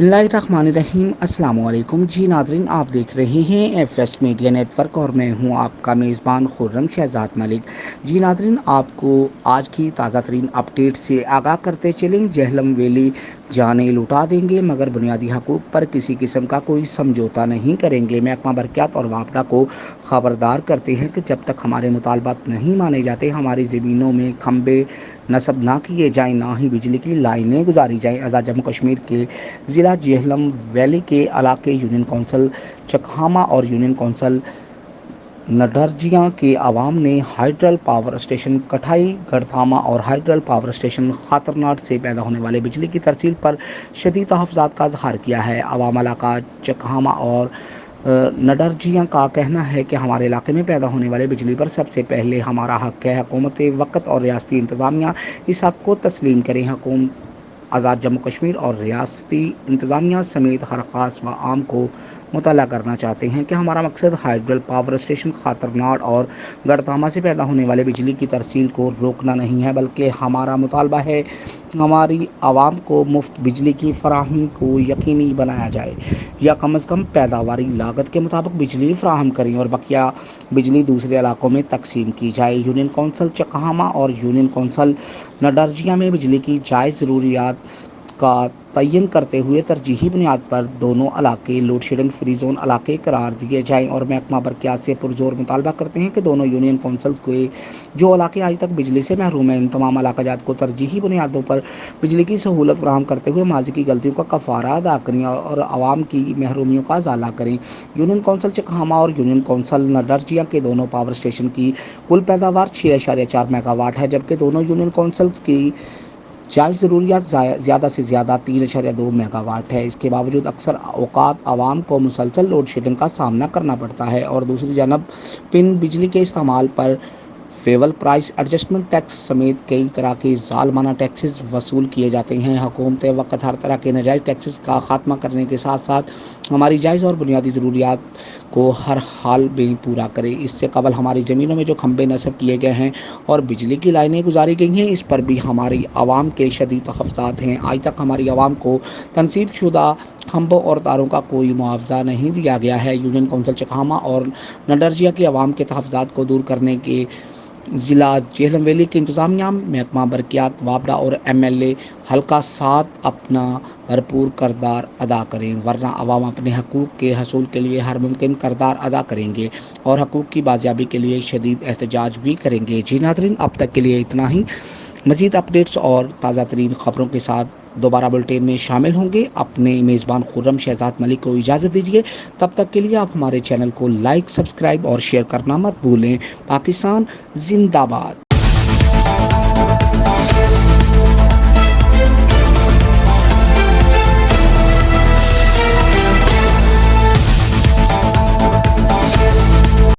बिस्मिल्लाहिर्रहमानिर्रहीम। अस्सलाम वालेकुम जी नाज़रीन, आप देख रहे हैं एफएस मीडिया नेटवर्क और मैं हूं आपका मेज़बान खुर्रम शहजाद मलिक। जी नाज़रीन, आपको आज की ताज़ा तरीन अपडेट से आगाह करते चलें। जेहलम वैली जाने लुटा देंगे मगर बुनियादी हकूक़ पर किसी किस्म का कोई समझौता नहीं करेंगे। महकमा बरक़ियात और वापडा को ख़बरदार करते हैं कि जब तक हमारे मुतालबात नहीं माने जाते, हमारी ज़मीनों में खंबे नस्ब ना किए जाएँ, ना ही बिजली की लाइनें गुजारी जाएँ। आज़ाद जम्मू कश्मीर के ज़िला जेहलम वैली के इलाके यूनियन कौंसल चकहामा और यूनियन कौंसल नडरजिया के अवाम ने हाइड्रल पावर स्टेशन कठाई गढ़धामा और हाइड्रल पावर स्टेशन खातरनाट से पैदा होने वाले बिजली की तरसील पर शदीद तहफ़्फ़ुज़ात का इज़हार किया है। अवाम इलाका चकहामा और नडरजिया का कहना है कि हमारे इलाके में पैदा होने वाले बिजली पर सबसे पहले हमारा हक़ है। हुकूमत वक़्त और रियासती इंतज़ामिया इस हक़ को तस्लीम करें। हुकूमत आज़ाद जम्मू कश्मीर और रियासती इंतज़ामिया समेत हर ख़ास व आम को मुतल्ला करना चाहते हैं कि हमारा मकसद हाइड्रल पावर स्टेशन खातरनाट और गढ़धामा से पैदा होने वाले बिजली की तरसील को रोकना नहीं है, बल्कि हमारा मुतालबा है हमारी आवाम को मुफ्त बिजली की फराहमी को यकीनी बनाया जाए या कम अज़ कम पैदावारी लागत के मुताबिक बिजली फराहम करें और बकिया बिजली दूसरे इलाकों में तकसीम की जाए। यूनियन कौंसल चकहामा और यूनियन कौंसल नडरजिया में बिजली की जायज़ ज़रूरियात का तयन करते हुए तरजीही बुनियाद पर दोनों इलाके लोड शेडिंग फ्री जोन इलाके करार दिए जाएँ और महकमा बरक़ियात से पुरजोर मुतालबा करते हैं कि दोनों यूनियन कौंसल के जो इलाके आज तक बिजली से महरूम हैं, इन तमाम इलाका जात को तरजीही बुनियादों पर बिजली की सहूलत फराहम करते हुए माजी की गलतियों का कफ़ारा अदा करें और आवाम की महरूमियों का इज़ाला करें। यूनियन कौंसल चकहामा और यूनियन कौंसल नडरजिया के दोनों पावर स्टेशन की कुल पैदावार 6.4 मेगावाट है, जबकि दोनों यूनियन कौंसल्स की जायज़ ज़रूरियात ज़्यादा से ज़्यादा 3.2 मेगावाट है। इसके बावजूद अक्सर औक़ात आवाम को मुसलसल लोड शेडिंग का सामना करना पड़ता है और दूसरी जानब पिन बिजली के इस्तेमाल पर फेवल प्राइस एडजस्टमेंट टैक्स समेत कई तरह के ज़ालमाना टैक्सेस वसूल किए जाते हैं। हुकूमत वक़्त हर तरह के नाजायज़ टैक्सेस का ख़ात्मा करने के साथ साथ हमारी जायज़ और बुनियादी ज़रूरियात को हर हाल में पूरा करे। इससे कबल हमारी ज़मीनों में जो खंबे नस्ब किए गए हैं और बिजली की लाइनें गुजारी गई हैं, इस पर भी हमारी आवाम के शदीद तहफ़्फ़ुज़ात हैं। आज तक हमारी आवाम को तनसीब शुदा खंभों और तारों का कोई मुआवजा नहीं दिया गया है। यूनियन कौंसल चकहामा और नडरजिया की आवाम के तहफ़्फ़ुज़ात को दूर करने के ज़िला जेहलम वैली की इंतज़ामिया, महकमा बरक़ियात वापडा और MLA हल्का 7 अपना भरपूर किरदार अदा करें, वरना अवाम अपने हकूक़ के हसूल के लिए हर मुमकिन किरदार अदा करेंगे और हकूक़ की बाजियाबी के लिए शदीद एहतजाज भी करेंगे। जी नाज़रीन, अब तक के लिए इतना ही। मज़ीद अपडेट्स और ताज़ा तरीन ख़बरों के साथ दोबारा बुलेटिन में शामिल होंगे। अपने मेज़बान खुर्रम शहजाद मलिक को इजाज़त दीजिए। तब तक के लिए आप हमारे चैनल को लाइक, सब्सक्राइब और शेयर करना मत भूलें। पाकिस्तान जिंदाबाद।